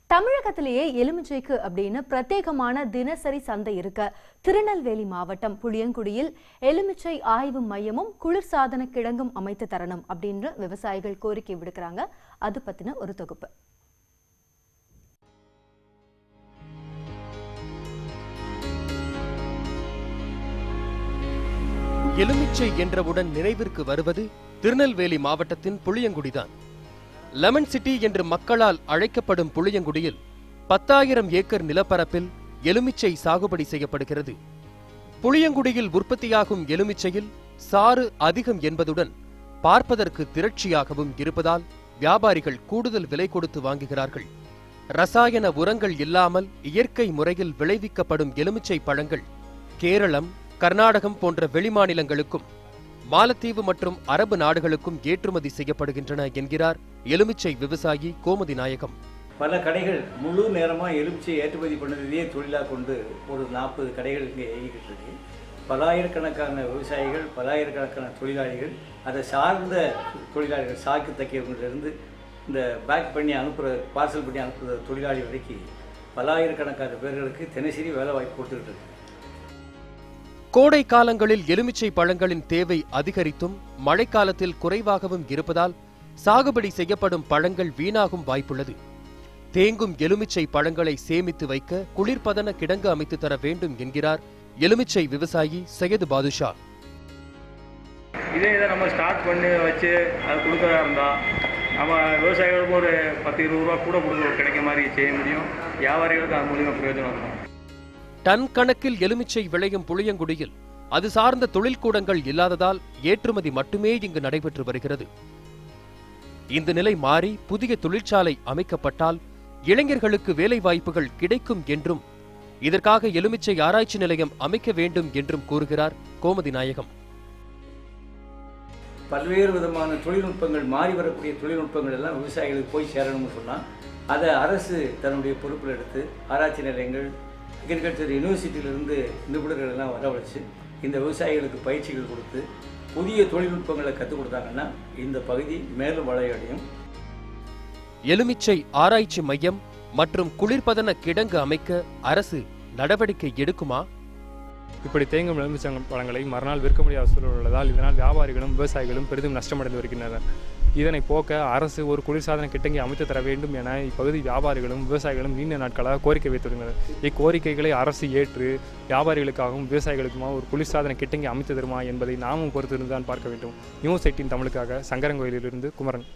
தமிழகத்திலேயே எலுமிச்சைக்கு அப்படின்னு பிரத்யேகமான தினசரி சந்தை இருக்க திருநெல்வேலி மாவட்டம் புளியங்குடியில் எலுமிச்சை ஆய்வு மையமும் குளிர்சாதன கிடங்கும் அமைத்து தரணும் அப்படின்னு விவசாயிகள் கோரிக்கை விடுக்கிறாங்க. அது பத்தின ஒரு தொகுப்பு. எலுமிச்சை என்றவுடன் நினைவிற்கு வருவது திருநெல்வேலி மாவட்டத்தின் புளியங்குடிதான். லெமன் சிட்டி என்று மக்களால் அழைக்கப்படும் புளியங்குடியில் 10,000 ஏக்கர் நிலப்பரப்பில் எலுமிச்சை சாகுபடி செய்யப்படுகிறது. புளியங்குடியில் உற்பத்தியாகும் எலுமிச்சையில் சாறு அதிகம் என்பதுடன் பார்ப்பதற்கு திரட்சியாகவும் இருப்பதால் வியாபாரிகள் கூடுதல் விலை கொடுத்து வாங்குகிறார்கள். ரசாயன உரங்கள் இல்லாமல் இயற்கை முறையில் விளைவிக்கப்படும் எலுமிச்சை பழங்கள் கேரளம், கர்நாடகம் போன்ற வெளிமாநிலங்களுக்கும் மாலத்தீவு மற்றும் அரபு நாடுகளுக்கும் ஏற்றுமதி செய்யப்படுகின்றன என்கிறார் எலுமிச்சை விவசாயி கோமதி நாயகம். பல கடைகள் முழு நேரமாக எலுமிச்சை ஏற்றுமதி பண்ணதையே தொழிலாக கொண்டு ஒரு 40 கடைகள் இங்கே இயங்கிக்கிட்டு இருக்கு. பலாயிரக்கணக்கான விவசாயிகள், பலாயிரக்கணக்கான தொழிலாளிகள், அதை சார்ந்த தொழிலாளிகள், சாக்கு தைக்கிறவங்களிலிருந்து இந்த பேக் பண்ணி அனுப்புகிற, பார்சல் பண்ணி அனுப்புகிற தொழிலாளி வரைக்கும் பலாயிரக்கணக்கான பேர்களுக்கு தினசரி வேலை வாய்ப்பு கொடுத்துக்கிட்டு இருக்கு. கோடை காலங்களில் எலுமிச்சை பழங்களின் தேவை அதிகரித்தும் மழைக்காலத்தில் குறைவாகவும் இருப்பதால் சாகுபடி செய்யப்படும் பழங்கள் வீணாகும் வாய்ப்புள்ளது. தேங்கும் எலுமிச்சை பழங்களை சேமித்து வைக்க குளிர்பதன கிடங்கு அமைத்து தர வேண்டும் என்கிறார் எலுமிச்சை விவசாயி சையது பாதுஷா. இதே இதை நம்ம ஸ்டார்ட் பண்ணி வச்சு அதை கொடுக்கறதா இருந்தால் நம்ம விவசாயிகளுக்கு ஒரு 10-20 ரூபா கூட கொடுக்க கிடைக்க மாதிரி செய்ய முடியும். வியாபாரிகளுக்கு அது மூலியமாக பிரயோஜனம் இருக்கும். டன் கணக்கில் எலுமிச்சை விளையும் புளியங்குடியில் அது சார்ந்த தொழில்கூடங்கள் இல்லாததால் ஏற்றுமதி மட்டுமே இங்கு நடைபெற்று வருகிறது. இந்த நிலை மாறி புதிய தொழிற்சாலை அமைக்கப்பட்டால் இளைஞர்களுக்கு வேலை வாய்ப்புகள் கிடைக்கும் என்றும் இதற்காக எலுமிச்சை ஆராய்ச்சி நிலையம் அமைக்க வேண்டும் என்றும் கூறுகிறார் கோமதி நாயகம். பல்வேறு விதமான தொழில்நுட்பங்கள், மாறி வரக்கூடிய தொழில்நுட்பங்கள் எல்லாம் விவசாயிகளுக்கு போய் சேரணும்னு சொன்னால் அதை அரசு தன்னுடைய பொறுப்பில் எடுத்து ஆராய்ச்சி நிலையங்கள், அக்ரிகல்ச்சர் யூனிவர்சிட்டியிலிருந்து நிபுணர்கள் எல்லாம் வரவழைச்சு இந்த விவசாயிகளுக்கு பயிற்சிகள் கொடுத்து புதிய தொழில்நுட்பங்களை கற்றுக் கொடுத்தாங்கன்னா இந்த பகுதி மேலும் வளர்ச்சியடையும். எலுமிச்சை ஆராய்ச்சி மையம் மற்றும் குளிர்பதன கிடங்கு அமைக்க அரசு நடவடிக்கை எடுக்குமா? இப்படி தேங்கும் எலுமிச்சை பழங்களை மறுநாள் விற்க முடியாத சூழல் உள்ளதால் இதனால் வியாபாரிகளும் விவசாயிகளும் பெரிதும் நஷ்டமடைந்து வருகின்றனர். இதனை போக்க அரசு ஒரு குளிர்சாதன கிடங்கை அமைத்து தர வேண்டும் என இப்பகுதி வியாபாரிகளும் விவசாயிகளும் நீண்ட நாட்களாக கோரிக்கை வைத்துள்ளனர். இக்கோரிக்கைகளை அரசு ஏற்று வியாபாரிகளுக்காகவும் விவசாயிகளுக்குமா ஒரு குளிர்சாதன கிடங்கை அமைத்து தருமா என்பதை நாமும் பொறுத்திருந்துதான் பார்க்க வேண்டும். நியூஸ் 18 தமிழுக்காக சங்கரங்கோயிலிருந்து குமரன்.